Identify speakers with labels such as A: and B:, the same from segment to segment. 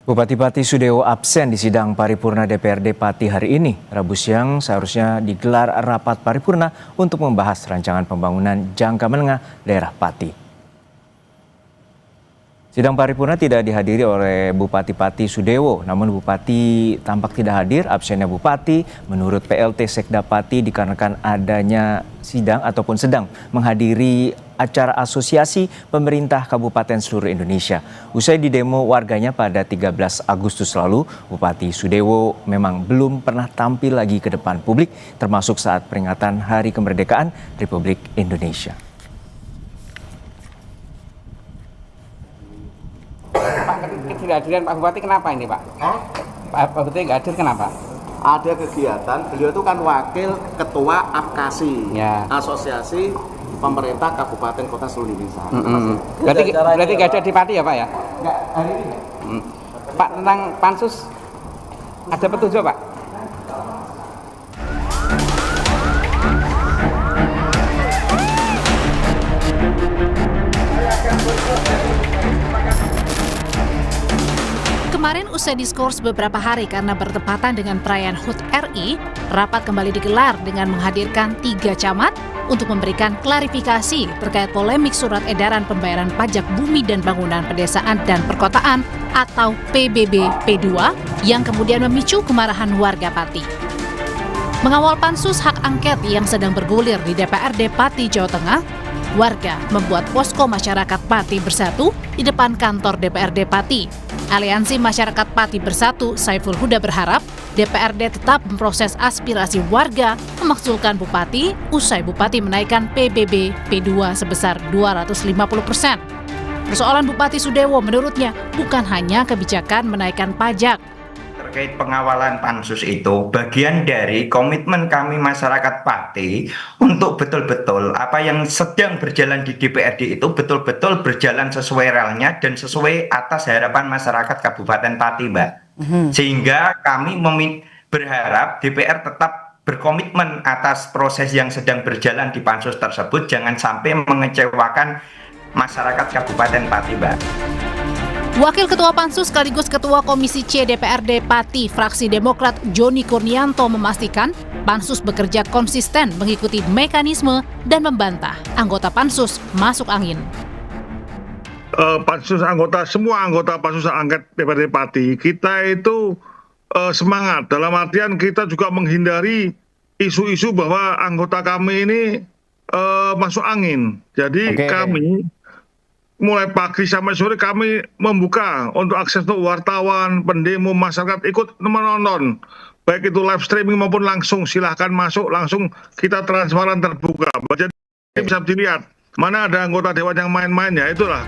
A: Bupati Pati Sudewo absen di sidang paripurna DPRD Pati hari ini. Rabu siang seharusnya digelar rapat paripurna untuk membahas rancangan pembangunan jangka menengah daerah Pati. Sidang paripurna tidak dihadiri oleh Bupati Pati Sudewo, namun Bupati tampak tidak hadir. Absennya Bupati menurut PLT Sekda Pati dikarenakan adanya sidang ataupun sedang menghadiri acara asosiasi pemerintah kabupaten seluruh Indonesia. Usai didemo warganya pada 13 Agustus lalu, Bupati Sudewo memang belum pernah tampil lagi ke depan publik, termasuk saat peringatan Hari Kemerdekaan Republik Indonesia.
B: Pak, ketidakhadiran Pak Bupati kenapa ini Pak? Pak Bupati nggak hadir kenapa?
C: Ada kegiatan, beliau itu kan wakil ketua APKASI,
B: Ya.
C: Asosiasi Pemerintah Kabupaten Kota Seluruh Indonesia.
B: Berarti nggak ada di Pati ya Pak ya?
C: Enggak, hari ini.
B: Pak, tentang pansus ada petunjuk Pak?
D: Kemarin usai diskors beberapa hari karena bertepatan dengan perayaan HUT RI, rapat kembali digelar dengan menghadirkan 3 camat untuk memberikan klarifikasi terkait polemik surat edaran pembayaran pajak bumi dan bangunan pedesaan dan perkotaan atau PBB P2 yang kemudian memicu kemarahan warga Pati. Mengawal pansus hak angket yang sedang bergulir di DPRD Pati, Jawa Tengah, warga membuat posko masyarakat Pati Bersatu di depan kantor DPRD Pati. Aliansi Masyarakat Pati Bersatu Saiful Huda berharap DPRD tetap memproses aspirasi warga memakzulkan Bupati usai Bupati menaikkan PBB P2 sebesar 250%. Persoalan Bupati Sudewo menurutnya bukan hanya kebijakan menaikkan pajak.
E: Terkait pengawalan pansus itu bagian dari komitmen kami masyarakat Pati untuk betul-betul apa yang sedang berjalan di DPRD itu betul-betul berjalan sesuai realnya dan sesuai atas harapan masyarakat Kabupaten Pati, Mbak. Sehingga kami berharap DPR tetap berkomitmen atas proses yang sedang berjalan di pansus tersebut, jangan sampai mengecewakan masyarakat Kabupaten Pati, Mbak.
D: Wakil Ketua Pansus sekaligus Ketua Komisi C DPRD Pati fraksi Demokrat Joni Kurnianto memastikan Pansus bekerja konsisten mengikuti mekanisme dan membantah anggota Pansus masuk angin.
F: Semua anggota Pansus angket DPRD Pati, kita itu semangat. Dalam artian kita juga menghindari isu-isu bahwa anggota kami ini masuk angin. Jadi kami mulai pagi sampai sore kami membuka untuk akses untuk wartawan, pendemo, masyarakat ikut menonton. Baik itu live streaming maupun langsung, silahkan masuk, langsung kita transparan terbuka. Jadi bisa dilihat mana ada anggota dewan yang main-main, ya itulah.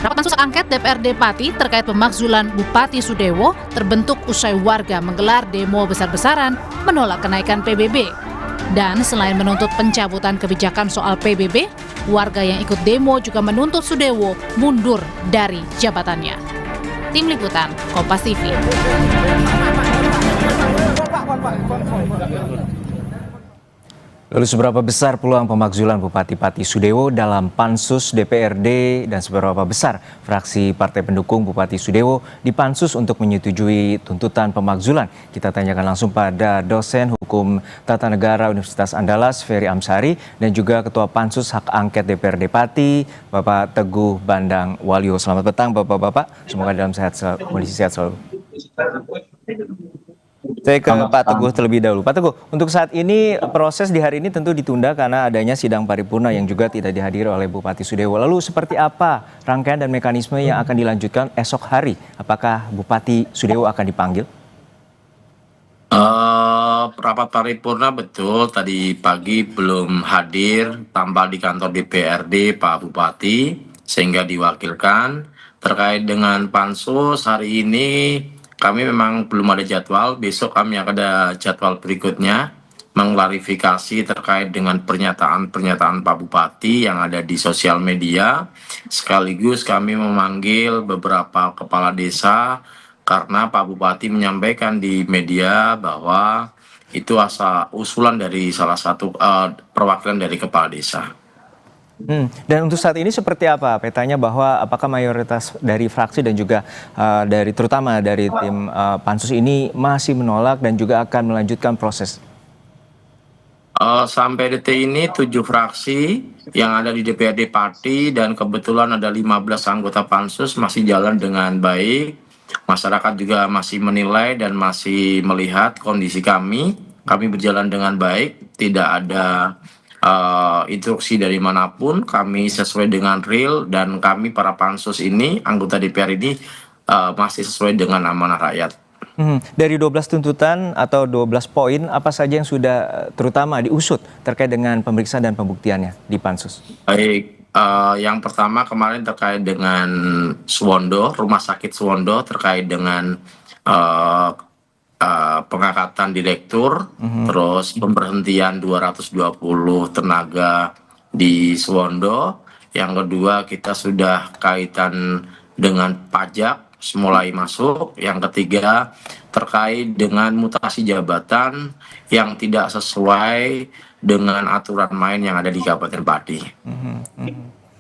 D: Rapat pansus angket DPRD Pati terkait pemakzulan Bupati Sudewo terbentuk usai warga menggelar demo besar-besaran menolak kenaikan PBB. Dan selain menuntut pencabutan kebijakan soal PBB, warga yang ikut demo juga menuntut Sudewo mundur dari jabatannya. Tim Liputan, Kompas TV.
A: Lalu seberapa besar peluang pemakzulan Bupati Pati Sudewo dalam pansus DPRD dan seberapa besar fraksi partai pendukung Bupati Sudewo di pansus untuk menyetujui tuntutan pemakzulan? Kita tanyakan langsung pada dosen hukum tata negara Universitas Andalas Ferry Amsari dan juga Ketua Pansus Hak Angket DPRD Pati Bapak Teguh Bandang Walio. Selamat petang Bapak-bapak, semoga dalam kondisi sehat selalu. Saya ke Pak Teguh terlebih dahulu. Pak Teguh, untuk saat ini proses di hari ini tentu ditunda karena adanya sidang paripurna yang juga tidak dihadiri oleh Bupati Sudewo. Lalu seperti apa rangkaian dan mekanisme yang akan dilanjutkan esok hari? Apakah Bupati Sudewo akan dipanggil?
G: Rapat paripurna betul tadi pagi belum hadir, tambah di kantor DPRD Pak Bupati sehingga diwakilkan. Terkait dengan pansus hari ini kami memang belum ada jadwal, besok kami akan ada jadwal berikutnya mengklarifikasi terkait dengan pernyataan-pernyataan Pak Bupati yang ada di sosial media. Sekaligus kami memanggil beberapa kepala desa karena Pak Bupati menyampaikan di media bahwa itu usulan dari salah satu perwakilan dari kepala desa.
A: Dan untuk saat ini seperti apa petanya, bahwa apakah mayoritas dari fraksi dan juga dari terutama dari tim pansus ini masih menolak dan juga akan melanjutkan proses?
G: Sampai detik ini 7 fraksi yang ada di DPRD Pati dan kebetulan ada 15 anggota pansus masih jalan dengan baik. Masyarakat juga masih menilai dan masih melihat kondisi kami. Kami berjalan dengan baik, tidak ada instruksi dari manapun. Kami sesuai dengan real dan kami para pansus ini, anggota DPR ini masih sesuai dengan amanah rakyat.
A: Dari 12 tuntutan atau 12 poin, apa saja yang sudah terutama diusut terkait dengan pemeriksaan dan pembuktiannya di pansus?
G: Baik, yang pertama kemarin terkait dengan Suwondo, Rumah Sakit Suwondo, terkait dengan pengangkatan direktur, terus pemberhentian 220 tenaga di Suwondo. Yang kedua, kita sudah kaitan dengan pajak mulai masuk. Yang ketiga, terkait dengan mutasi jabatan yang tidak sesuai dengan aturan main yang ada di Kabupaten Pati.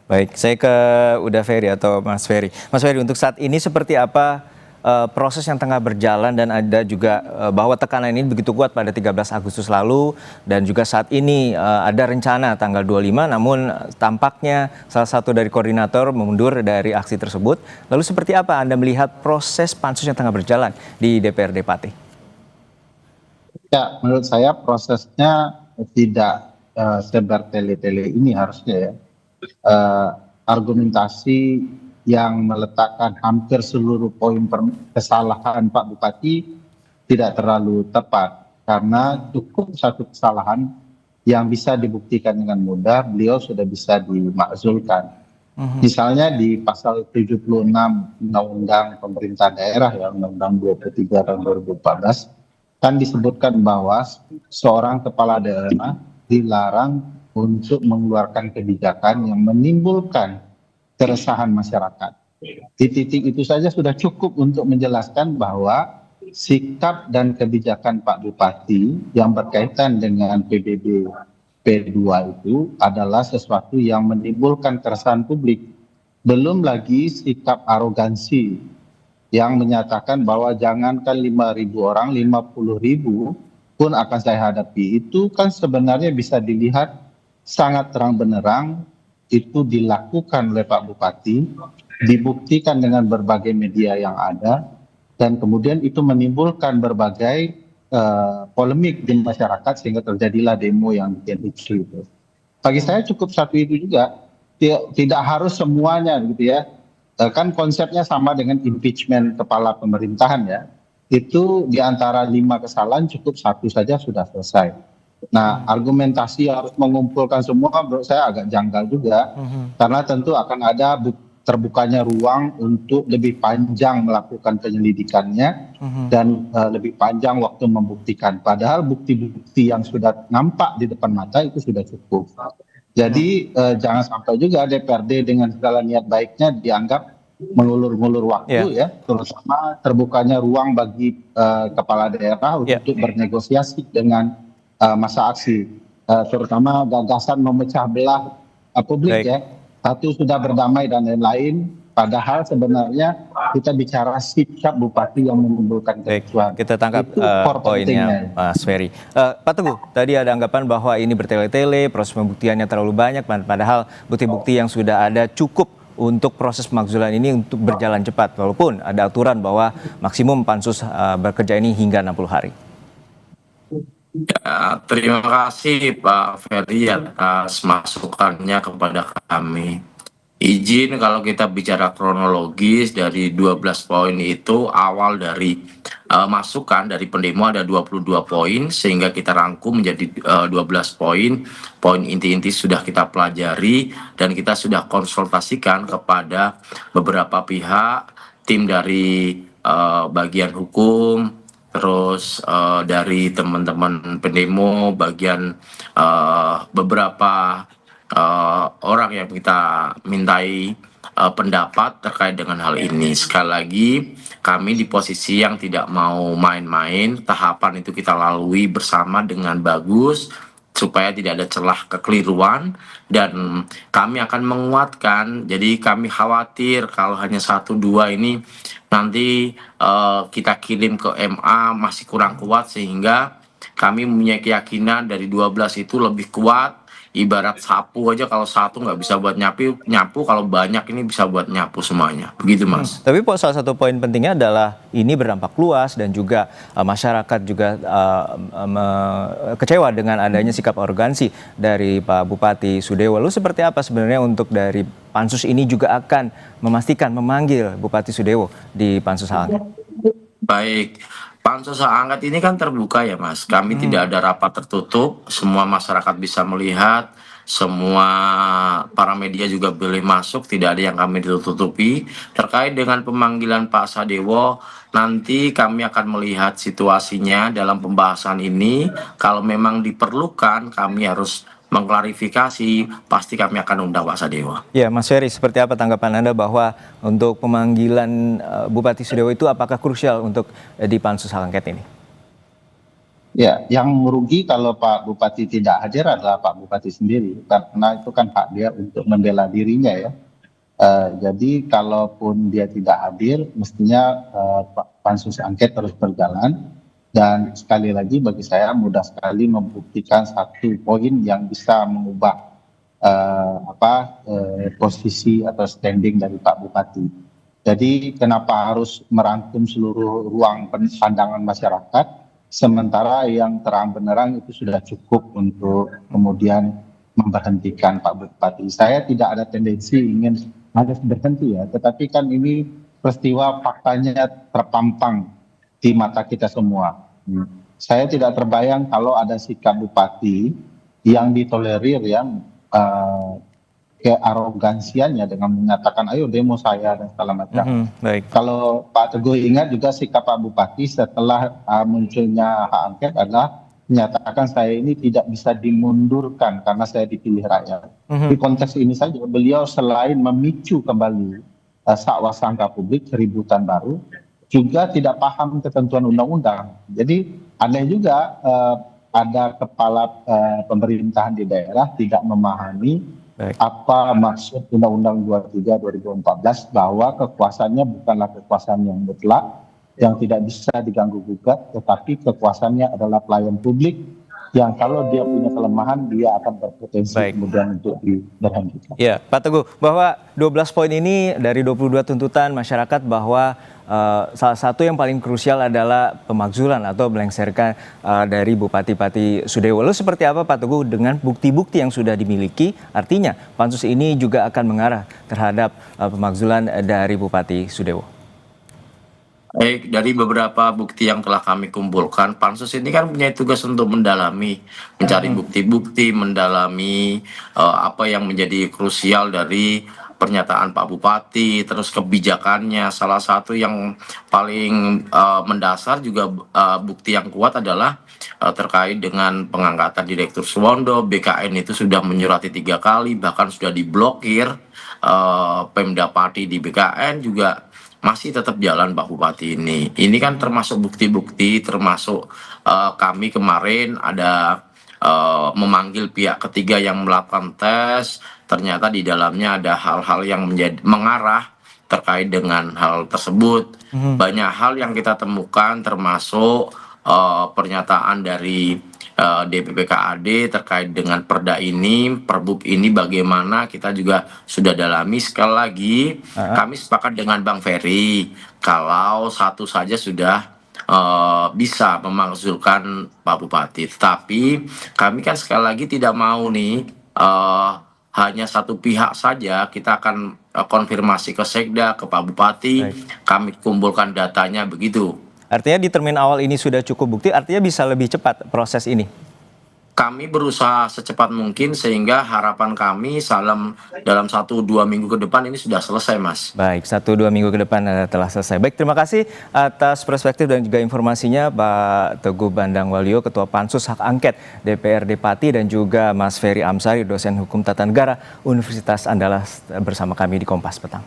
A: Baik, saya ke Uda Ferry atau Mas Ferry. Mas Ferry, untuk saat ini seperti apa proses yang tengah berjalan, dan ada juga bahwa tekanan ini begitu kuat pada 13 Agustus lalu, dan juga saat ini ada rencana tanggal 25, namun tampaknya salah satu dari koordinator mundur dari aksi tersebut. Lalu seperti apa Anda melihat proses pansus yang tengah berjalan di DPRD Pati?
H: Ya, menurut saya prosesnya tidak sebertele-tele ini harusnya ya. Argumentasi yang meletakkan hampir seluruh poin kesalahan Pak Bupati tidak terlalu tepat, karena cukup satu kesalahan yang bisa dibuktikan dengan mudah, beliau sudah bisa dimakzulkan. Misalnya di pasal 76 Undang-Undang Pemerintah Daerah ya, Undang-Undang 23 tahun 2014, kan disebutkan bahwa seorang kepala daerah dilarang untuk mengeluarkan kebijakan yang menimbulkan keresahan masyarakat. Di titik itu saja sudah cukup untuk menjelaskan bahwa sikap dan kebijakan Pak Bupati yang berkaitan dengan PBB P2 itu adalah sesuatu yang menimbulkan keresahan publik. Belum lagi sikap arogansi yang menyatakan bahwa jangankan 5.000 orang, 50.000 pun akan saya hadapi. Itu kan sebenarnya bisa dilihat sangat terang benderang itu dilakukan oleh Pak Bupati, dibuktikan dengan berbagai media yang ada, dan kemudian itu menimbulkan berbagai polemik di masyarakat sehingga terjadilah demo yang bikin isu itu. Bagi saya cukup satu itu juga, tidak harus semuanya gitu ya. Kan konsepnya sama dengan impeachment kepala pemerintahan ya. Itu di antara 5 kesalahan cukup satu saja sudah selesai. Nah, argumentasi harus mengumpulkan semua menurut saya agak janggal juga, karena tentu akan ada terbukanya ruang untuk lebih panjang melakukan penyelidikannya dan lebih panjang waktu membuktikan. Padahal bukti-bukti yang sudah nampak di depan mata itu sudah cukup. Jadi jangan sampai juga DPRD dengan segala niat baiknya dianggap mengulur-ngulur waktu ya, terutama terbukanya ruang bagi kepala daerah untuk bernegosiasi dengan masa aksi, terutama gagasan memecah belah publik ya. Satu sudah berdamai dan lain-lain, padahal sebenarnya kita bicara sikap Bupati yang menimbulkan kerusuhan.
A: Kita tangkap poinnya Mas Ferry. Pak Teguh, tadi ada anggapan bahwa ini bertele-tele, proses pembuktiannya terlalu banyak, padahal bukti-bukti yang sudah ada cukup untuk proses pemakzulan ini untuk berjalan cepat, walaupun ada aturan bahwa maksimum pansus bekerja ini hingga 60 hari.
G: Ya, terima kasih Pak Ferry atas masukannya kepada kami. Izin kalau kita bicara kronologis dari 12 poin itu, awal dari masukan dari pendemo ada 22 poin, sehingga kita rangkum menjadi 12 poin. Poin inti-inti sudah kita pelajari dan kita sudah konsultasikan kepada beberapa pihak, tim dari bagian hukum, terus dari teman-teman pendemo, bagian beberapa orang yang kita mintai pendapat terkait dengan hal ini. Sekali lagi, kami di posisi yang tidak mau main-main. Tahapan itu kita lalui bersama dengan bagus, supaya tidak ada celah kekeliruan, dan kami akan menguatkan. Jadi kami khawatir kalau hanya 1-2 ini nanti kita kirim ke MA masih kurang kuat, sehingga kami punya keyakinan dari 12 itu lebih kuat. Ibarat sapu aja, kalau satu nggak bisa buat nyapu, kalau banyak ini bisa buat nyapu semuanya. Begitu, Mas.
A: Tapi salah satu poin pentingnya adalah ini berdampak luas dan juga masyarakat juga kecewa dengan adanya sikap arogansi dari Pak Bupati Sudewo. Lalu seperti apa sebenarnya untuk dari pansus ini juga akan memastikan memanggil Bupati Sudewo di pansus hak angket?
G: Baik. Pansus hak angket ini kan terbuka ya, Mas. Kami tidak ada rapat tertutup, semua masyarakat bisa melihat, semua para media juga boleh masuk, tidak ada yang kami ditutupi. Terkait dengan pemanggilan Pak Sadewo, nanti kami akan melihat situasinya dalam pembahasan ini. Kalau memang diperlukan, kami harus mengklarifikasi, pasti kami akan undang Pak Sadewo.
A: Ya, Mas Ferry, seperti apa tanggapan Anda bahwa untuk pemanggilan Bupati Sudewo itu apakah krusial untuk di pansus hak angket ini?
H: Ya, yang merugi kalau Pak Bupati tidak hadir adalah Pak Bupati sendiri, karena itu kan hak dia untuk membela dirinya ya. Jadi kalaupun dia tidak hadir, mestinya pansus angket terus berjalan. Dan sekali lagi bagi saya mudah sekali membuktikan satu poin yang bisa mengubah posisi atau standing dari Pak Bupati. Jadi kenapa harus merangkum seluruh ruang pandangan masyarakat, sementara yang terang benderang itu sudah cukup untuk kemudian memberhentikan Pak Bupati. Saya tidak ada tendensi ingin harus berhenti ya, tetapi kan ini peristiwa faktanya terpampang di mata kita semua. Saya tidak terbayang kalau ada sikap bupati yang ditolerir yang kearogansiannya dengan menyatakan ayo demo saya dan segala macam.
A: Baik.
H: Kalau Pak Teguh ingat juga sikap Pak Bupati setelah munculnya hak angket adalah menyatakan saya ini tidak bisa dimundurkan karena saya dipilih rakyat. Di konteks ini saja beliau selain memicu kembali sakwa sangka publik, keributan baru, juga tidak paham ketentuan undang-undang. Jadi aneh juga ada kepala pemerintahan di daerah tidak memahami apa maksud Undang-Undang 23 2014 bahwa kekuasaannya bukanlah kekuasaan yang mutlak, yang tidak bisa diganggu-gugat, tetapi kekuasaannya adalah pelayan publik yang kalau dia punya kelemahan dia akan berpotensi kemudian untuk diberhentikan.
A: Ya, Pak Teguh, bahwa 12 poin ini dari 22 tuntutan masyarakat bahwa salah satu yang paling krusial adalah pemakzulan atau melengsarkan dari Bupati Sudewo. Lalu seperti apa Pak Teguh dengan bukti-bukti yang sudah dimiliki? Artinya pansus ini juga akan mengarah terhadap pemakzulan dari Bupati Sudewo.
G: Baik, dari beberapa bukti yang telah kami kumpulkan, pansus ini kan punya tugas untuk mendalami, mencari bukti-bukti, mendalami apa yang menjadi krusial dari pernyataan Pak Bupati, terus kebijakannya. Salah satu yang paling mendasar juga bukti yang kuat adalah terkait dengan pengangkatan Direktur Suwondo. BKN itu sudah menyurati 3 kali, bahkan sudah diblokir. Pemda Pati di BKN juga masih tetap jalan Pak Bupati ini. Ini kan termasuk bukti-bukti, termasuk kami kemarin ada memanggil pihak ketiga yang melakukan tes. Ternyata di dalamnya ada hal-hal yang mengarah terkait dengan hal tersebut. Banyak hal yang kita temukan, termasuk pernyataan dari DPPKAD terkait dengan perda ini, perbub ini bagaimana kita juga sudah dalami. Sekali lagi kami sepakat dengan Bang Ferry kalau satu saja sudah bisa memakzulkan Pak Bupati, tetapi kami kan sekali lagi tidak mau nih hanya satu pihak saja. Kita akan konfirmasi ke Sekda, ke Pak Bupati. Kami kumpulkan datanya begitu.
A: Artinya di termin awal ini sudah cukup bukti, artinya bisa lebih cepat proses ini?
G: Kami berusaha secepat mungkin sehingga harapan kami dalam 1-2 minggu ke depan ini sudah selesai, Mas.
A: Baik, 1-2 minggu ke depan telah selesai. Baik, terima kasih atas perspektif dan juga informasinya Pak Teguh Bandang Waluyo, Ketua Pansus Hak Angket DPRD Pati, dan juga Mas Ferry Amsari, dosen Hukum Tata Negara Universitas Andalas bersama kami di Kompas Petang.